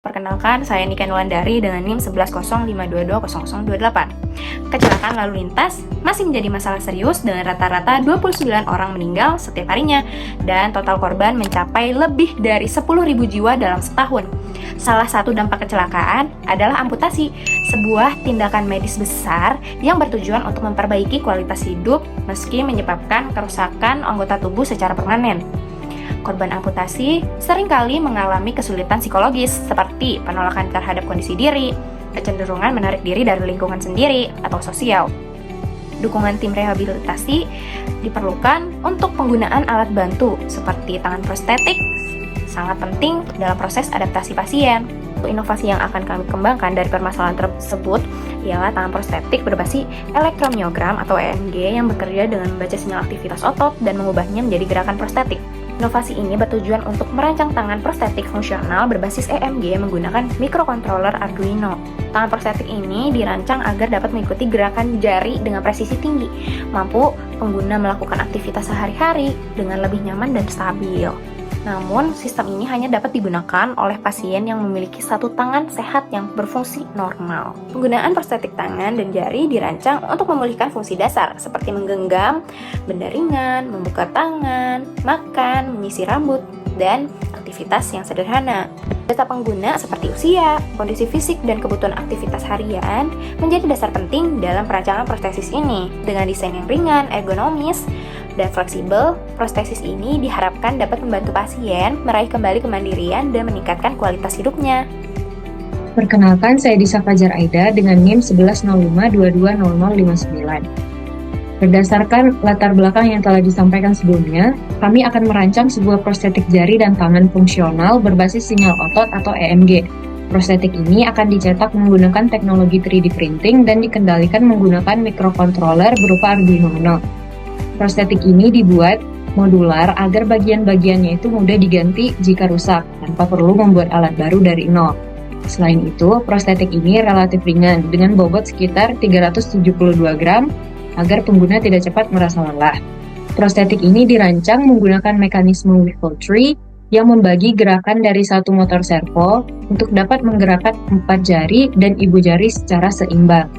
Perkenalkan, saya Nika Nulandari dengan NIM 1105220028. Kecelakaan lalu lintas masih menjadi masalah serius dengan rata-rata 29 orang meninggal setiap harinya dan total korban mencapai lebih dari 10.000 jiwa dalam setahun. Salah satu dampak kecelakaan adalah amputasi, sebuah tindakan medis besar yang bertujuan untuk memperbaiki kualitas hidup meski menyebabkan kerusakan anggota tubuh secara permanen. Korban amputasi seringkali mengalami kesulitan psikologis seperti penolakan terhadap kondisi diri, kecenderungan menarik diri dari lingkungan sendiri atau sosial. Dukungan tim rehabilitasi diperlukan untuk penggunaan alat bantu seperti tangan prostetik, sangat penting dalam proses adaptasi pasien. Inovasi yang akan kami kembangkan dari permasalahan tersebut ialah tangan prostetik berbasis elektromiogram atau EMG yang bekerja dengan membaca sinyal aktivitas otot dan mengubahnya menjadi gerakan prostetik. Inovasi ini bertujuan untuk merancang tangan prostetik fungsional berbasis EMG menggunakan microcontroller Arduino. Tangan prostetik ini dirancang agar dapat mengikuti gerakan jari dengan presisi tinggi, mampu pengguna melakukan aktivitas sehari-hari dengan lebih nyaman dan stabil. Namun, sistem ini hanya dapat digunakan oleh pasien yang memiliki satu tangan sehat yang berfungsi normal. Penggunaan prostetik tangan dan jari dirancang untuk memulihkan fungsi dasar seperti menggenggam benda ringan, membuka tangan, makan, menyisir rambut, dan aktivitas yang sederhana. Data pengguna seperti usia, kondisi fisik, dan kebutuhan aktivitas harian menjadi dasar penting dalam perancangan prostesis ini. Dengan desain yang ringan, ergonomis, dan fleksibel, prostesis ini diharapkan dapat membantu pasien meraih kembali kemandirian dan meningkatkan kualitas hidupnya. Perkenalkan, saya Disa Fajar Aida dengan NIM 1105220059. Berdasarkan latar belakang yang telah disampaikan sebelumnya, kami akan merancang sebuah prostetik jari dan tangan fungsional berbasis sinyal otot atau EMG. Prostetik ini akan dicetak menggunakan teknologi 3D printing dan dikendalikan menggunakan microcontroller berupa Arduino Uno. Prostetik ini dibuat modular agar bagian-bagiannya itu mudah diganti jika rusak, tanpa perlu membuat alat baru dari nol. Selain itu, prostetik ini relatif ringan dengan bobot sekitar 372 gram agar pengguna tidak cepat merasa lelah. Prostetik ini dirancang menggunakan mekanisme Whipple tree yang membagi gerakan dari satu motor servo untuk dapat menggerakkan 4 jari dan ibu jari secara seimbang.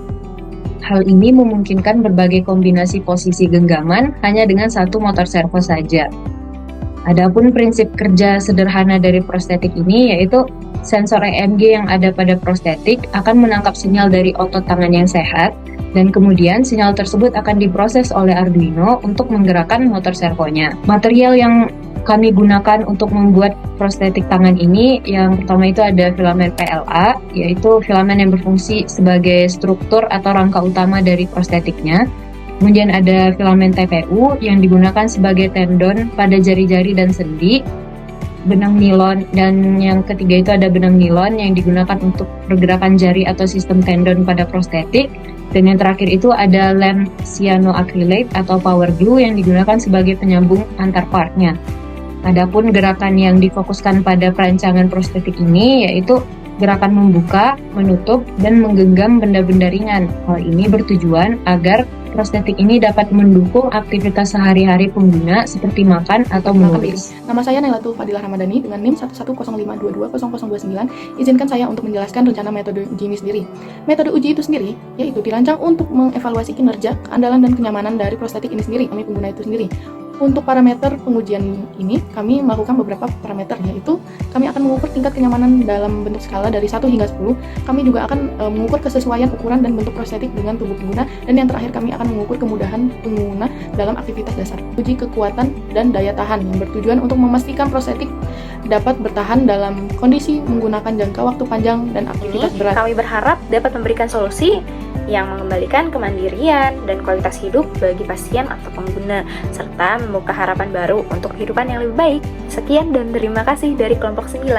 Hal ini memungkinkan berbagai kombinasi posisi genggaman hanya dengan satu motor servo saja. Adapun prinsip kerja sederhana dari prostetik ini yaitu sensor EMG yang ada pada prostetik akan menangkap sinyal dari otot tangan yang sehat dan kemudian sinyal tersebut akan diproses oleh Arduino untuk menggerakkan motor servonya. Material yang kami gunakan untuk membuat prostetik tangan ini, yang pertama itu ada filamen PLA, yaitu filamen yang berfungsi sebagai struktur atau rangka utama dari prostetiknya. Kemudian ada filamen TPU yang digunakan sebagai tendon pada jari-jari dan sendi, benang nilon, dan yang ketiga itu ada benang nilon yang digunakan untuk pergerakan jari atau sistem tendon pada prostetik. Dan yang terakhir itu ada lem cyanoacrylate atau power glue yang digunakan sebagai penyambung antar partnya. Adapun gerakan yang difokuskan pada perancangan prostetik ini yaitu gerakan membuka, menutup, dan menggenggam benda-benda ringan. Hal ini bertujuan agar prostetik ini dapat mendukung aktivitas sehari-hari pengguna seperti makan atau menulis. Nama saya Nailatul Fadilah Ramadhani dengan NIM 1105220029. Izinkan saya untuk menjelaskan rencana metode uji ini sendiri. Metode uji itu sendiri yaitu dirancang untuk mengevaluasi kinerja, keandalan, dan kenyamanan dari prostetik ini sendiri, kami pengguna itu sendiri. Untuk parameter pengujian ini, kami melakukan beberapa parameter, yaitu kami akan mengukur tingkat kenyamanan dalam bentuk skala dari 1 hingga 10. Kami juga akan mengukur kesesuaian ukuran dan bentuk prostetik dengan tubuh pengguna. Dan yang terakhir, kami akan mengukur kemudahan pengguna dalam aktivitas dasar. Uji kekuatan dan daya tahan yang bertujuan untuk memastikan prostetik dapat bertahan dalam kondisi menggunakan jangka waktu panjang dan aktivitas berat. Kami berharap dapat memberikan solusi yang mengembalikan kemandirian dan kualitas hidup bagi pasien atau pengguna, serta membuka harapan baru untuk kehidupan yang lebih baik. Sekian dan terima kasih dari kelompok 9.